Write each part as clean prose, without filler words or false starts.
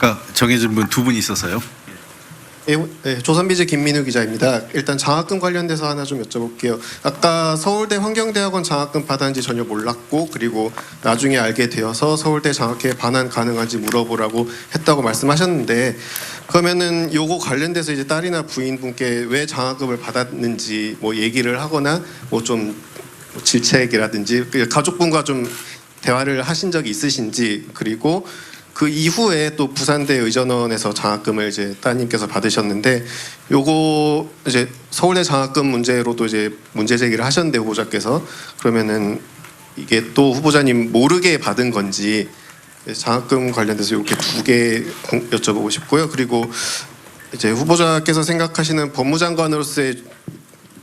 아까 정해진 분 두 분 있어서요. 조선비즈 김민우 기자입니다. 일단 장학금 관련돼서 하나 좀 여쭤볼게요. 아까 서울대 환경대학원 장학금 받았는지 전혀 몰랐고, 그리고 나중에 알게 되어서 서울대 장학회에 반환 가능한지 물어보라고 했다고 말씀하셨는데, 그러면은 요거 관련돼서 이제 딸이나 부인분께 왜 장학금을 받았는지 뭐 얘기를 하거나 뭐 좀 질책이라든지 가족분과 좀 대화를 하신 적이 있으신지, 그리고 그 이후에 또 부산대 의전원에서 장학금을 이제 따님께서 받으셨는데, 요거 이제 서울대 장학금 문제로도 이제 문제 제기를 하셨는데 후보자께서, 그러면은 이게 또 후보자님 모르게 받은 건지 장학금 관련돼서 이렇게 두 개 여쭤보고 싶고요. 그리고 이제 후보자께서 생각하시는 법무장관으로서의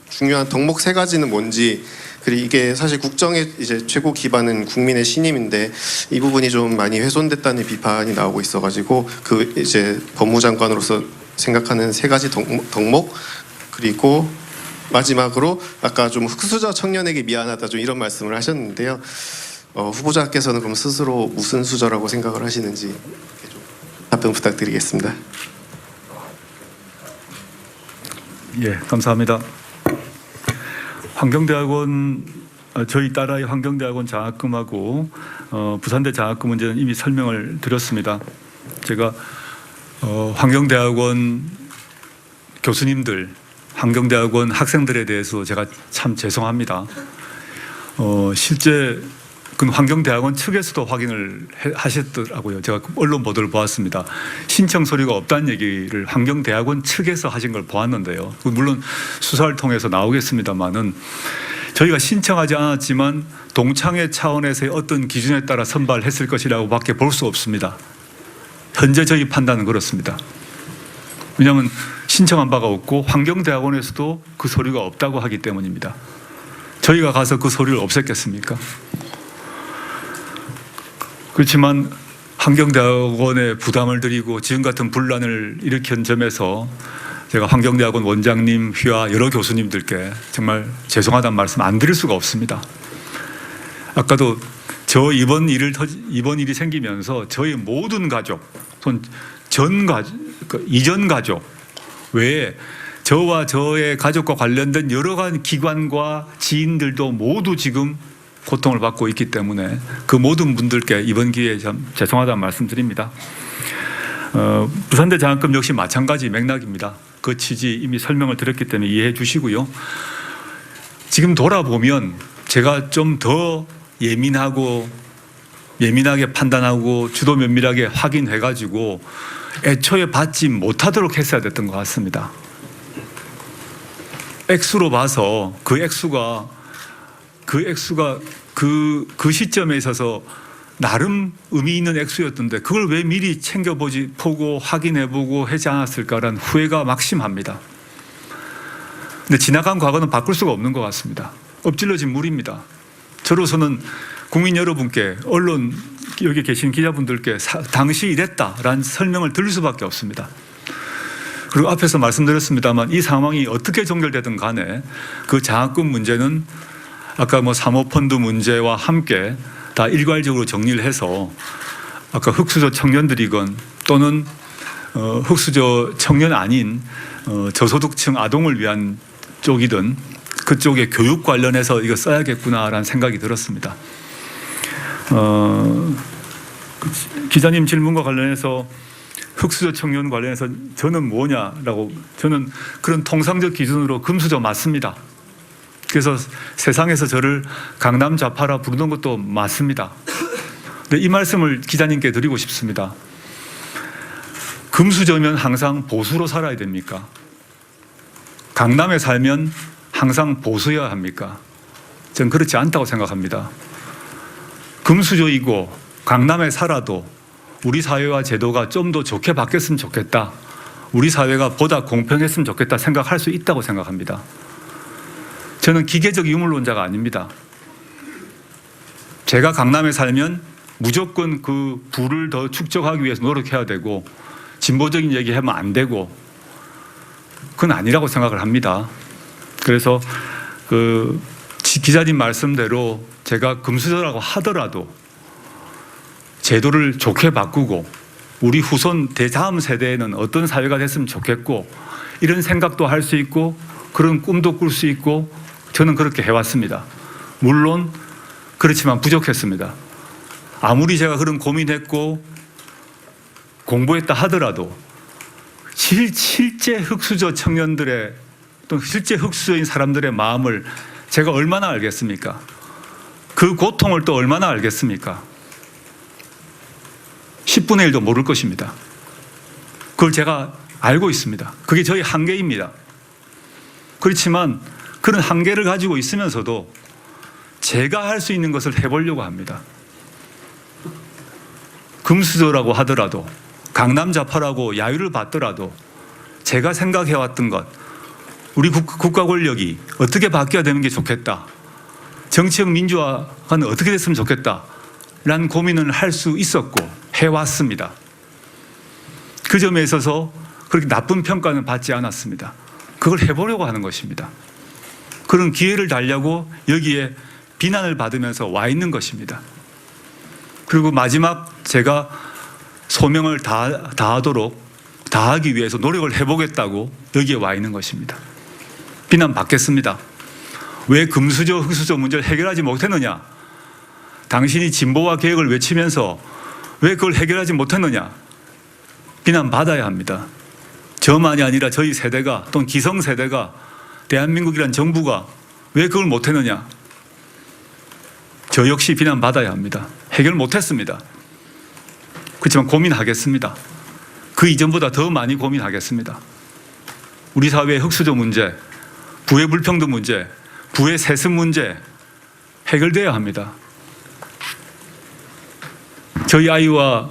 중요한 덕목 세 가지는 뭔지, 그리고 이게 사실 국정의 이제 최고 기반은 국민의 신임인데 이 부분이 좀 많이 훼손됐다는 비판이 나오고 있어가지고, 그 이제 법무장관으로서 생각하는 세 가지 덕목, 그리고 마지막으로 아까 좀 흑수저 청년에게 미안하다 좀 이런 말씀을 하셨는데요. 후보자께서는 그럼 스스로 무슨 수저라고 생각을 하시는지 좀 답변 부탁드리겠습니다. 예, 감사합니다. 환경대학원, 저희 딸아이 환경대학원 장학금하고 부산대 장학금 문제는 이미 설명을 드렸습니다. 제가 환경대학원 교수님들, 환경대학원 학생들에 대해서 제가 참 죄송합니다. 실제 그 환경대학원 측에서도 확인을 하셨더라고요. 제가 언론 보도를 보았습니다. 신청 서류가 없다는 얘기를 환경대학원 측에서 하신 걸 보았는데요. 물론 수사를 통해서 나오겠습니다만은 저희가 신청하지 않았지만 동창회 차원에서의 어떤 기준에 따라 선발했을 것이라고 밖에 볼 수 없습니다. 현재 저희 판단은 그렇습니다. 왜냐하면 신청한 바가 없고 환경대학원에서도 그 서류가 없다고 하기 때문입니다. 저희가 가서 그 서류를 없앴겠습니까? 그렇지만 환경대학원에 부담을 드리고 지금 같은 분란을 일으킨 점에서 제가 환경대학원 원장님, 휘하 여러 교수님들께 정말 죄송하다는 말씀 안 드릴 수가 없습니다. 아까도 저 이번 일이 생기면서 저희 모든 가족, 이전 가족 외에 저와 저의 가족과 관련된 여러 가지 기관과 지인들도 모두 지금 고통을 받고 있기 때문에 그 모든 분들께 이번 기회에 참 죄송하다는 말씀드립니다. 부산대 장학금 역시 마찬가지 맥락입니다. 그 취지 이미 설명을 드렸기 때문에 이해해 주시고요. 지금 돌아보면 제가 좀 더 예민하게 판단하고 주도 면밀하게 확인해 가지고 애초에 받지 못하도록 했어야 됐던 것 같습니다. 액수로 봐서 그 액수가 그 시점에 있어서 나름 의미 있는 액수였던데 그걸 왜 미리 보고 확인해보고 하지 않았을까라는 후회가 막심합니다. 근데 지나간 과거는 바꿀 수가 없는 것 같습니다. 엎질러진 물입니다. 저로서는 국민 여러분께, 언론 여기 계신 기자분들께 당시 이랬다라는 설명을 드릴 수밖에 없습니다. 그리고 앞에서 말씀드렸습니다만 이 상황이 어떻게 종결되든 간에 그 장학금 문제는 아까 사모펀드 문제와 함께 다 일괄적으로 정리를 해서 아까 흑수저 청년들이건 또는 흑수저 청년 아닌 저소득층 아동을 위한 쪽이든 그쪽에 교육 관련해서 이거 써야겠구나라는 생각이 들었습니다. 기자님 질문과 관련해서 흑수저 청년 관련해서 저는 뭐냐라고, 저는 그런 통상적 기준으로 금수저 맞습니다. 그래서 세상에서 저를 강남 좌파라 부르는 것도 맞습니다. 근데 이 말씀을 기자님께 드리고 싶습니다. 금수저면 항상 보수로 살아야 됩니까? 강남에 살면 항상 보수여야 합니까? 저는 그렇지 않다고 생각합니다. 금수저이고 강남에 살아도 우리 사회와 제도가 좀 더 좋게 바뀌었으면 좋겠다, 우리 사회가 보다 공평했으면 좋겠다 생각할 수 있다고 생각합니다. 저는 기계적 유물론자가 아닙니다. 제가 강남에 살면 무조건 그 부를 더 축적하기 위해서 노력해야 되고 진보적인 얘기하면 안 되고 그건 아니라고 생각을 합니다. 그래서 그 기자님 말씀대로 제가 금수저라고 하더라도 제도를 좋게 바꾸고 우리 후손 대다음 세대에는 어떤 사회가 됐으면 좋겠고 이런 생각도 할 수 있고 그런 꿈도 꿀 수 있고 저는 그렇게 해왔습니다. 물론 그렇지만 부족했습니다. 아무리 제가 그런 고민했고 공부했다 하더라도 실제 흑수저 청년들의 또 실제 흑수저인 사람들의 마음을 제가 얼마나 알겠습니까? 그 고통을 또 얼마나 알겠습니까? 10분의 1도 모를 것입니다. 그걸 제가 알고 있습니다. 그게 저희 한계입니다. 그렇지만 그런 한계를 가지고 있으면서도 제가 할 수 있는 것을 해보려고 합니다. 금수저라고 하더라도 강남좌파라고 야유를 받더라도 제가 생각해왔던 것, 우리 국가 권력이 어떻게 바뀌어야 되는 게 좋겠다, 정치적 민주화는 어떻게 됐으면 좋겠다 라는 고민을 할 수 있었고 해왔습니다. 그 점에 있어서 그렇게 나쁜 평가는 받지 않았습니다. 그걸 해보려고 하는 것입니다. 그런 기회를 달려고 여기에 비난을 받으면서 와 있는 것입니다. 그리고 마지막 제가 소명을 다하기 위해서 노력을 해보겠다고 여기에 와 있는 것입니다. 비난받겠습니다. 왜 금수저, 흑수저 문제를 해결하지 못했느냐? 당신이 진보와 개혁을 외치면서 왜 그걸 해결하지 못했느냐? 비난받아야 합니다. 저만이 아니라 저희 세대가 또는 기성세대가 대한민국이란 정부가 왜 그걸 못했느냐? 저 역시 비난받아야 합니다. 해결 못했습니다. 그렇지만 고민하겠습니다. 그 이전보다 더 많이 고민하겠습니다. 우리 사회의 흑수저 문제, 부의 불평등 문제, 부의 세습 문제 해결돼야 합니다. 저희 아이와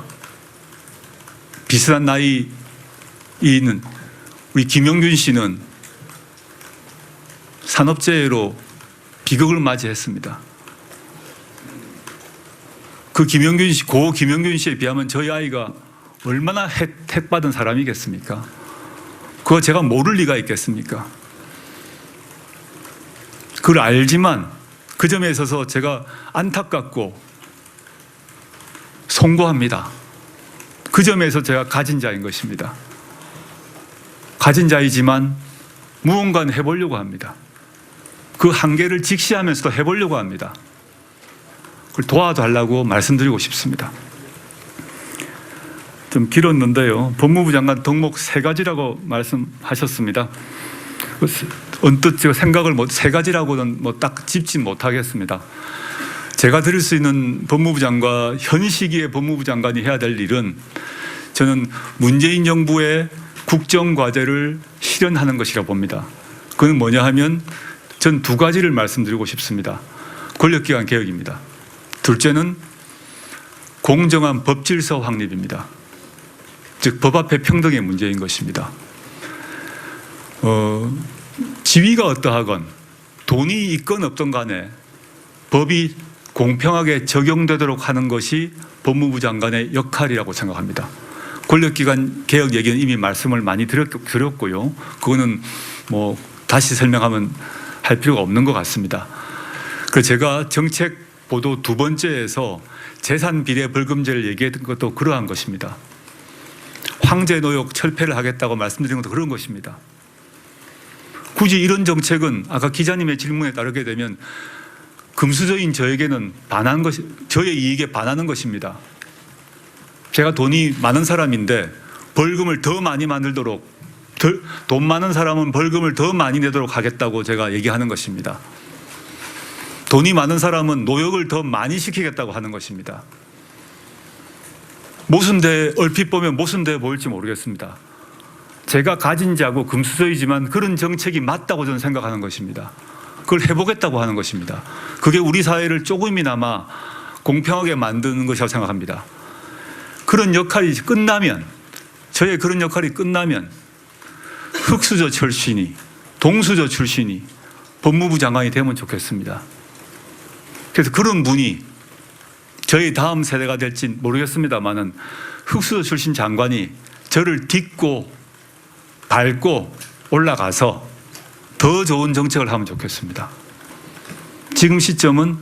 비슷한 나이에 있는 우리 김영균 씨는 산업재해로 비극을 맞이했습니다. 그 김영균 씨, 고 김영균 씨에 비하면 저희 아이가 얼마나 혜택받은 사람이겠습니까? 그거 제가 모를 리가 있겠습니까? 그걸 알지만 그 점에 있어서 제가 안타깝고 송구합니다. 그 점에서 제가 가진 자인 것입니다. 가진 자이지만 무언가는 해보려고 합니다. 그 한계를 직시하면서도 해보려고 합니다. 그걸 도와달라고 말씀드리고 싶습니다. 좀 길었는데요. 법무부 장관 덕목 3가지라고 말씀하셨습니다. 언뜻 제가 생각을 세 가지라고는 딱 짚지 못하겠습니다. 제가 드릴 수 있는 법무부 장관, 현 시기의 법무부 장관이 해야 될 일은 저는 문재인 정부의 국정과제를 실현하는 것이라 봅니다. 그건 뭐냐 하면 전 2가지를 말씀드리고 싶습니다. 권력기관 개혁입니다. 둘째는 공정한 법질서 확립입니다. 즉 법 앞에 평등의 문제인 것입니다. 지위가 어떠하건 돈이 있건 없던 간에 법이 공평하게 적용되도록 하는 것이 법무부 장관의 역할이라고 생각합니다. 권력기관 개혁 얘기는 이미 말씀을 많이 드렸고요. 그거는 다시 설명하면 할 필요가 없는 것 같습니다. 그래서 제가 정책 보도 2번째에서 재산 비례 벌금제를 얘기했던 것도 그러한 것입니다. 황제 노역 철폐를 하겠다고 말씀드린 것도 그런 것입니다. 굳이 이런 정책은 아까 기자님의 질문에 따르게 되면 금수저인 저에게는 저의 이익에 반하는 것입니다. 제가 돈이 많은 사람인데 벌금을 더 많이 만들도록, 돈 많은 사람은 벌금을 더 많이 내도록 하겠다고 제가 얘기하는 것입니다. 돈이 많은 사람은 노역을 더 많이 시키겠다고 하는 것입니다. 모순돼, 얼핏 보면 모순돼 보일지 모르겠습니다. 제가 가진 자고 금수저이지만 그런 정책이 맞다고 저는 생각하는 것입니다. 그걸 해보겠다고 하는 것입니다. 그게 우리 사회를 조금이나마 공평하게 만드는 것이라고 생각합니다. 그런 역할이 끝나면, 저의 그런 역할이 끝나면 흑수저 출신이, 동수저 출신이 법무부 장관이 되면 좋겠습니다. 그래서 그런 분이 저희 다음 세대가 될진 모르겠습니다만은 흑수저 출신 장관이 저를 딛고 밟고 올라가서 더 좋은 정책을 하면 좋겠습니다. 지금 시점은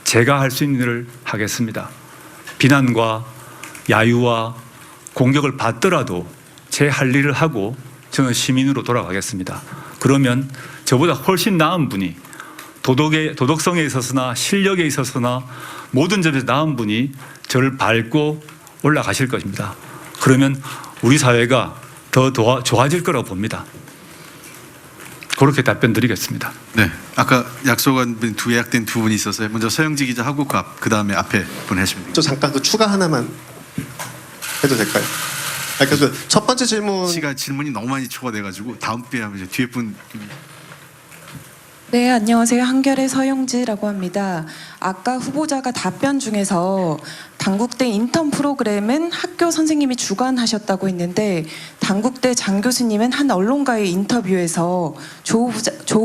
제가 할 수 있는 일을 하겠습니다. 비난과 야유와 공격을 받더라도 제 할 일을 하고 저는 시민으로 돌아가겠습니다. 그러면 저보다 훨씬 나은 분이 도덕성에 있어서나 실력에 있어서나 모든 점에서 나은 분이 저를 밟고 올라가실 것입니다. 그러면 우리 사회가 더 좋아질 거라고 봅니다. 그렇게 답변 드리겠습니다. 네, 아까 약속한 분 예약된 두 분이 있어서요. 먼저 서영지 기자 하고 그 다음에 앞에 분 하시면 저 됩니다. 잠깐 그 추가 하나만 해도 될까요? 그래서 첫 번째 질문 질문이 너무 많이 초과돼가지고 다음 분에 하면 이제 뒤에 분. 네, 안녕하세요. 한결의 서영지라고 합니다. 아까 후보자가 답변 중에서 단국대 인턴 프로그램은 학교 선생님이 주관하셨다고 했는데 단국대 장 교수님은 한 언론과의 인터뷰에서 조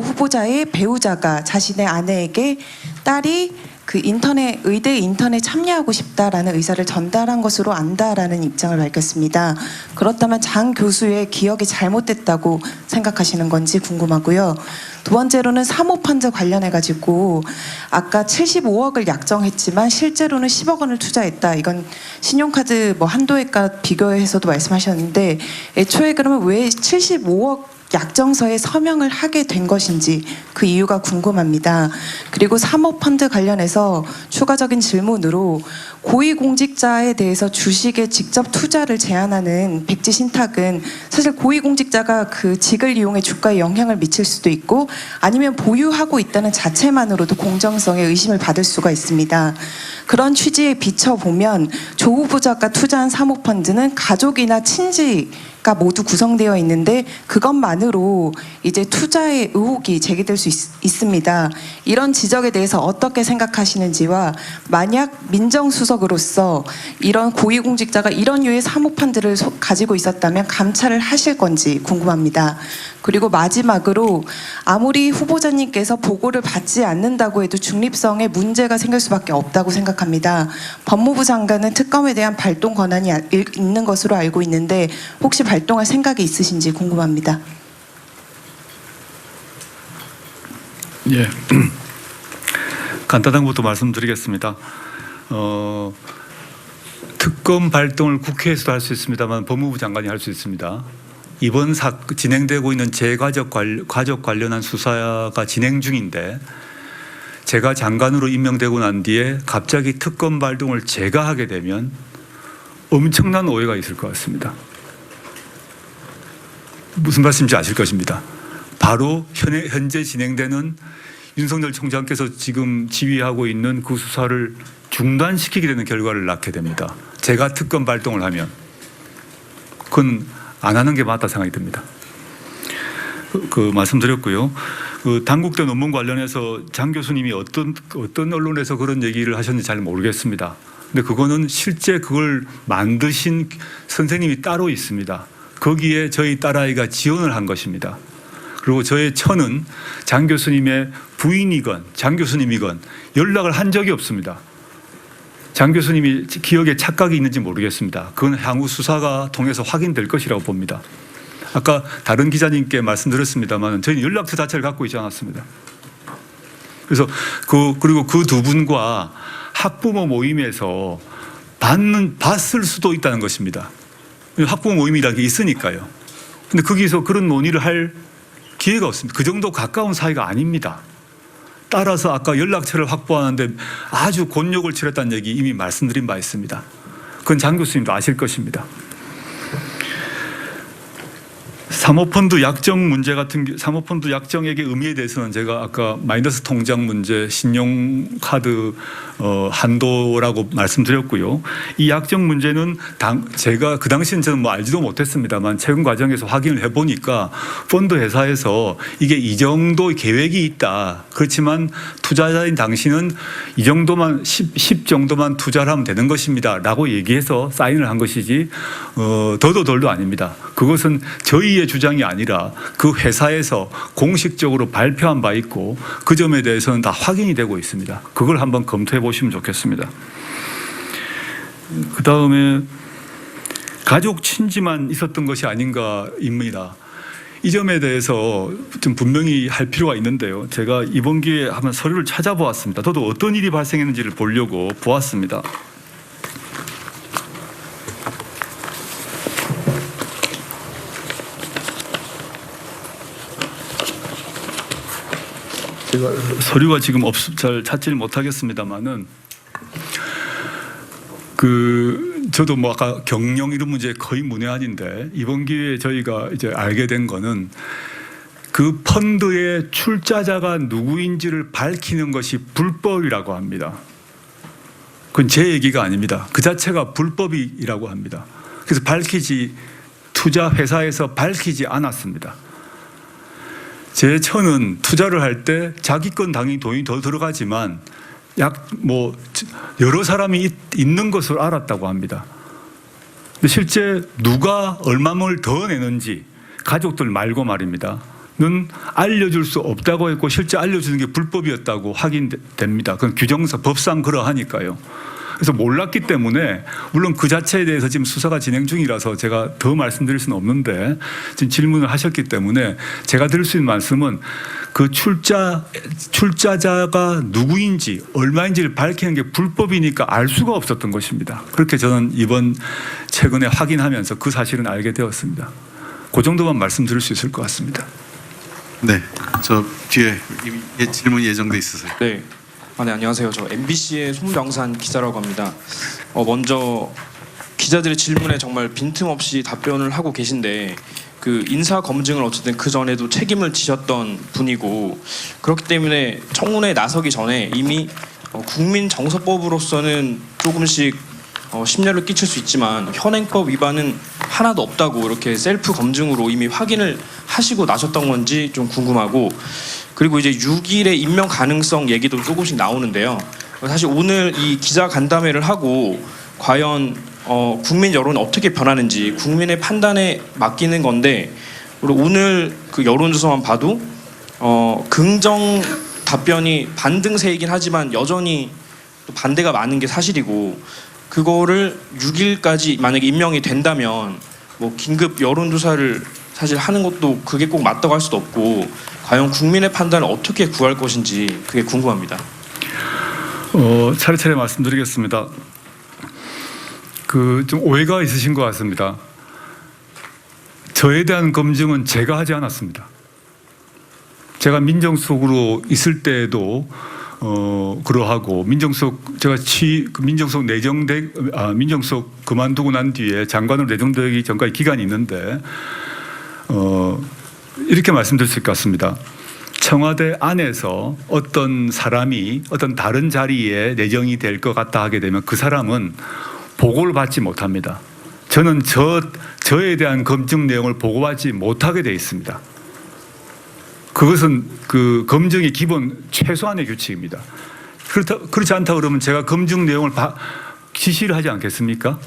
후보자의 배우자가 자신의 아내에게 딸이 그 의대 인턴에 참여하고 싶다라는 의사를 전달한 것으로 안다라는 입장을 밝혔습니다. 그렇다면 장 교수의 기억이 잘못됐다고 생각하시는 건지 궁금하고요. 두 번째로는 사모펀드 관련해 가지고 아까 75억을 약정했지만 실제로는 10억 원을 투자했다. 이건 신용카드 한도액과 비교해서도 말씀하셨는데 애초에 그러면 왜 75억 약정서에 서명을 하게 된 것인지 그 이유가 궁금합니다. 그리고 사모펀드 관련해서 추가적인 질문으로 고위공직자에 대해서 주식에 직접 투자를 제한하는 백지 신탁은 사실 고위공직자가 그 직을 이용해 주가에 영향을 미칠 수도 있고 아니면 보유하고 있다는 자체만으로도 공정성에 의심을 받을 수가 있습니다. 그런 취지에 비춰보면 조 후보자가 투자한 사모펀드는 가족이나 친지가 모두 구성되어 있는데 그것만으로 이제 투자의 의혹이 제기될 수 있습니다. 이런 지적에 대해서 어떻게 생각하시는지와 만약 민정수석으로서 이런 고위공직자가 이런 류의 사모펀드를 가지고 있었다면 감찰을 하실 건지 궁금합니다. 그리고 마지막으로 아무리 후보자님께서 보고를 받지 않는다고 해도 중립성에 문제가 생길 수밖에 없다고 생각합니다. 법무부 장관은 특검에 대한 발동 권한이 있는 것으로 알고 있는데 혹시 발동할 생각이 있으신지 궁금합니다. 예, 간단한 것부터 말씀드리겠습니다. 특검 발동을 국회에서도 할 수 있습니다만 법무부 장관이 할 수 있습니다. 이번 진행되고 있는 재가족 관련한 수사가 진행 중인데 제가 장관으로 임명되고 난 뒤에 갑자기 특검 발동을 제가 하게 되면 엄청난 오해가 있을 것 같습니다. 무슨 말씀인지 아실 것입니다. 바로 현재 진행되는 윤석열 총장께서 지금 지휘하고 있는 그 수사를 중단시키게 되는 결과를 낳게 됩니다. 제가 특검 발동을 하면 그건 안 하는 게 맞다 생각이 듭니다. 그 말씀드렸고요. 그 단국대 논문 관련해서 장 교수님이 어떤 언론에서 그런 얘기를 하셨는지 잘 모르겠습니다. 근데 그거는 실제 그걸 만드신 선생님이 따로 있습니다. 거기에 저희 딸아이가 지원을 한 것입니다. 그리고 저의 처는 장 교수님의 부인이건 장 교수님이건 연락을 한 적이 없습니다. 장 교수님이 기억에 착각이 있는지 모르겠습니다. 그건 향후 수사가 통해서 확인될 것이라고 봅니다. 아까 다른 기자님께 말씀드렸습니다만 저희는 연락처 자체를 갖고 있지 않았습니다. 그래서 그리고 그 두 분과 학부모 모임에서 봤을 수도 있다는 것입니다. 학부모 모임이라는 게 있으니까요. 근데 거기서 그런 논의를 할 기회가 없습니다. 그 정도 가까운 사이가 아닙니다. 따라서 아까 연락처를 확보하는데 아주 곤욕을 치렀다는 얘기 이미 말씀드린 바 있습니다. 그건 장 교수님도 아실 것입니다. 사모펀드 약정 문제 사모펀드 약정액의 의미에 대해서는 제가 아까 마이너스 통장 문제, 신용카드 한도라고 말씀드렸고요. 이 약정 문제는 제가 그 당시는 저는 알지도 못했습니다만 최근 과정에서 확인을 해보니까 펀드 회사에서 이게 이 정도 계획이 있다. 그렇지만 투자자인 당신은 이 정도만 10 정도만 투자를 하면 되는 것입니다. 라고 얘기해서 사인을 한 것이지 더도 덜도 아닙니다. 그것은 저희의 주장이 아니라 그 회사에서 공식적으로 발표한 바 있고 그 점에 대해서는 다 확인이 되고 있습니다. 그걸 한번 검토해 보시면 좋겠습니다. 그 다음에 가족 친지만 있었던 것이 아닌가입니다. 이 점에 대해서 좀 분명히 할 필요가 있는데요. 제가 이번 기회에 한번 서류를 찾아보았습니다. 저도 어떤 일이 발생했는지를 보려고 보았습니다. 제가 서류가 지금 잘 찾지를 못하겠습니다만은 저도 뭐 아까 경영 이런 문제 거의 문외한인데 이번 기회에 저희가 이제 알게 된 거는 그 펀드의 출자자가 누구인지를 밝히는 것이 불법이라고 합니다. 그건 제 얘기가 아닙니다. 그 자체가 불법이라고 합니다. 그래서 투자 회사에서 밝히지 않았습니다. 제 처는 투자를 할 때 자기 건 당연히 돈이 더 들어가지만 여러 사람이 있는 것으로 알았다고 합니다. 근데 실제 누가 얼마를 더 내는지 가족들 말고 말입니다. 는 알려줄 수 없다고 했고 실제 알려주는 게 불법이었다고 확인됩니다. 그건 규정상 법상 그러하니까요. 그래서 몰랐기 때문에 물론 그 자체에 대해서 지금 수사가 진행 중이라서 제가 더 말씀드릴 수는 없는데 지금 질문을 하셨기 때문에 제가 드릴 수 있는 말씀은 그 출자자가 누구인지 얼마인지를 밝히는 게 불법이니까 알 수가 없었던 것입니다. 그렇게 저는 최근에 확인하면서 그 사실은 알게 되었습니다. 그 정도만 말씀드릴 수 있을 것 같습니다. 네, 저 뒤에 질문이 예정돼 있으세요. 네. 네, 안녕하세요. 저 MBC의 손병산 기자라고 합니다. 먼저 기자들의 질문에 정말 빈틈없이 답변을 하고 계신데 그 인사 검증을 어쨌든 그 전에도 책임을 지셨던 분이고 그렇기 때문에 청문회에 나서기 전에 이미 국민정서법으로서는 조금씩 심려를 끼칠 수 있지만 현행법 위반은 하나도 없다고 이렇게 셀프 검증으로 이미 확인을 하시고 나셨던 건지 좀 궁금하고 그리고 이제 6일의 임명 가능성 얘기도 조금씩 나오는데요. 사실 오늘 이 기자 간담회를 하고 과연 국민 여론이 어떻게 변하는지 국민의 판단에 맡기는 건데 그리고 오늘 그 여론조사만 봐도 긍정 답변이 반등세이긴 하지만 여전히 또 반대가 많은 게 사실이고 그거를 6일까지 만약에 임명이 된다면 뭐 긴급 여론조사를 사실 하는 것도 그게 꼭 맞다고 할 수도 없고 과연 국민의 판단을 어떻게 구할 것인지 그게 궁금합니다. 차례차례 말씀드리겠습니다. 좀 오해가 있으신 것 같습니다. 저에 대한 검증은 제가 하지 않았습니다. 제가 민정수석으로 있을 때에도 그러하고 민정수석 그만두고 난 뒤에 장관으로 내정되기 전까지 기간이 있는데 이렇게 말씀드릴 수 있을 것 같습니다. 청와대 안에서 어떤 사람이 어떤 다른 자리에 내정이 될 것 같다 하게 되면 그 사람은 보고를 받지 못합니다. 저는 저에 대한 검증 내용을 보고받지 못하게 되어 있습니다. 그것은 그 검증의 기본 최소한의 규칙입니다. 그렇지 않다 그러면 제가 검증 내용을 지시를 하지 않겠습니까?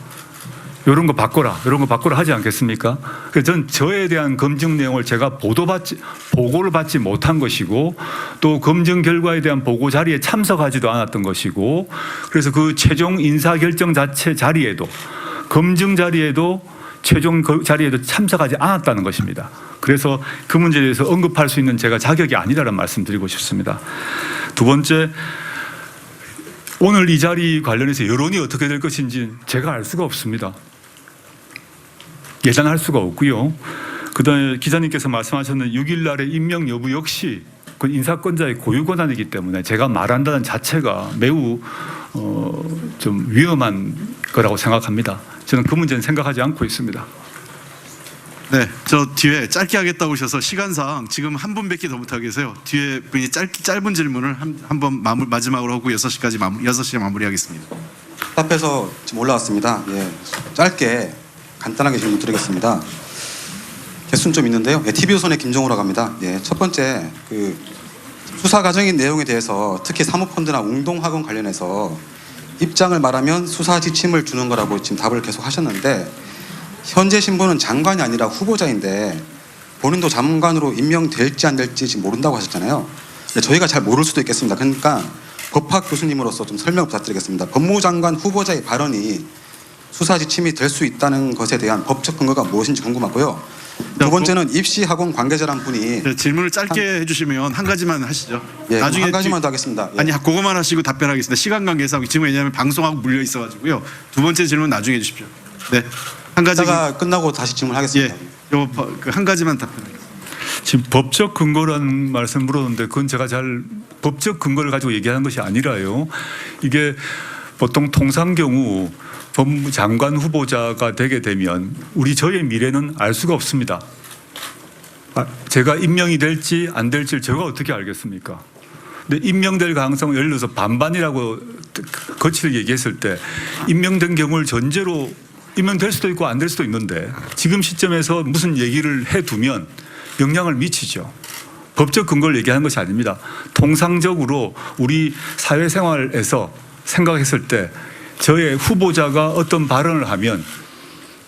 이런 거 바꿔라, 이런 거 바꿔라 하지 않겠습니까? 그래서 전 저에 대한 검증 내용을 제가 보고를 받지 못한 것이고 또 검증 결과에 대한 보고 자리에 참석하지도 않았던 것이고 그래서 그 최종 인사 결정 자리에도 검증 자리에도 최종 자리에도 참석하지 않았다는 것입니다. 그래서 그 문제에 대해서 언급할 수 있는 제가 자격이 아니다라는 말씀 드리고 싶습니다. 두 번째, 오늘 이 자리 관련해서 여론이 어떻게 될 것인지 제가 알 수가 없습니다. 예단할 수가 없고요. 그다음에 기자님께서 말씀하셨는 6일 날의 임명 여부 역시 그 인사권자의 고유 권한이기 때문에 제가 말한다는 자체가 매우 좀 위험한 거라고 생각합니다. 저는 그 문제는 생각하지 않고 있습니다. 네, 저 뒤에 짧게 하겠다고 오셔서 시간상 지금 한 분밖에 더 못하고 계세요. 뒤에 분이 짧은 질문을 한번 마지막으로 하고 6시에 마무리하겠습니다. 답해서 지금 올라왔습니다. 예, 짧게 간단하게 질문 드리겠습니다. 개수는 좀 있는데요. 예, TV조선의 김정우라고 합니다. 예, 첫 번째 그 수사 과정인 내용에 대해서 특히 사모펀드나 웅동학원 관련해서 입장을 말하면 수사 지침을 주는 거라고 지금 답을 계속 하셨는데 현재 신분은 장관이 아니라 후보자인데 본인도 장관으로 임명될지 안 될지 지금 모른다고 하셨잖아요. 근데 저희가 잘 모를 수도 있겠습니다. 그러니까 법학 교수님으로서 좀 설명 부탁드리겠습니다. 법무부 장관 후보자의 발언이 수사 지침이 될 수 있다는 것에 대한 법적 근거가 무엇인지 궁금하고요. 두 번째는 입시학원 관계자란 분이 네, 질문을 짧게 해주시면 한 가지만 하시죠. 예, 한 가지만 더 하겠습니다. 예. 아니 그거만 하시고 답변하겠습니다. 시간 관계상 지금 왜냐하면 방송하고 물려 있어가지고요. 두 번째 질문 나중에 해주십시오. 네, 한 가지. 이따가 끝나고 다시 질문하겠습니다. 예, 한 가지만 답변하겠습니다. 지금 법적 근거라는 말씀 물었는데 그건 제가 잘 법적 근거를 가지고 얘기하는 것이 아니라요. 이게 보통 통상 경우 법무부 장관 후보자가 되게 되면 저의 미래는 알 수가 없습니다. 제가 임명이 될지 안 될지를 제가 어떻게 알겠습니까? 근데 임명될 가능성은 예를 들어서 반반이라고 거치를 얘기했을 때 임명된 경우를 전제로 임명될 수도 있고 안 될 수도 있는데 지금 시점에서 무슨 얘기를 해두면 영향을 미치죠. 법적 근거를 얘기하는 것이 아닙니다. 통상적으로 우리 사회생활에서 생각했을 때 저의 후보자가 어떤 발언을 하면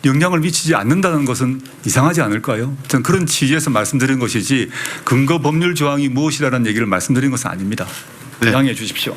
영향을 미치지 않는다는 것은 이상하지 않을까요? 저는 그런 취지에서 말씀드린 것이지 근거 법률 조항이 무엇이라는 얘기를 말씀드린 것은 아닙니다. 네. 양해해 주십시오.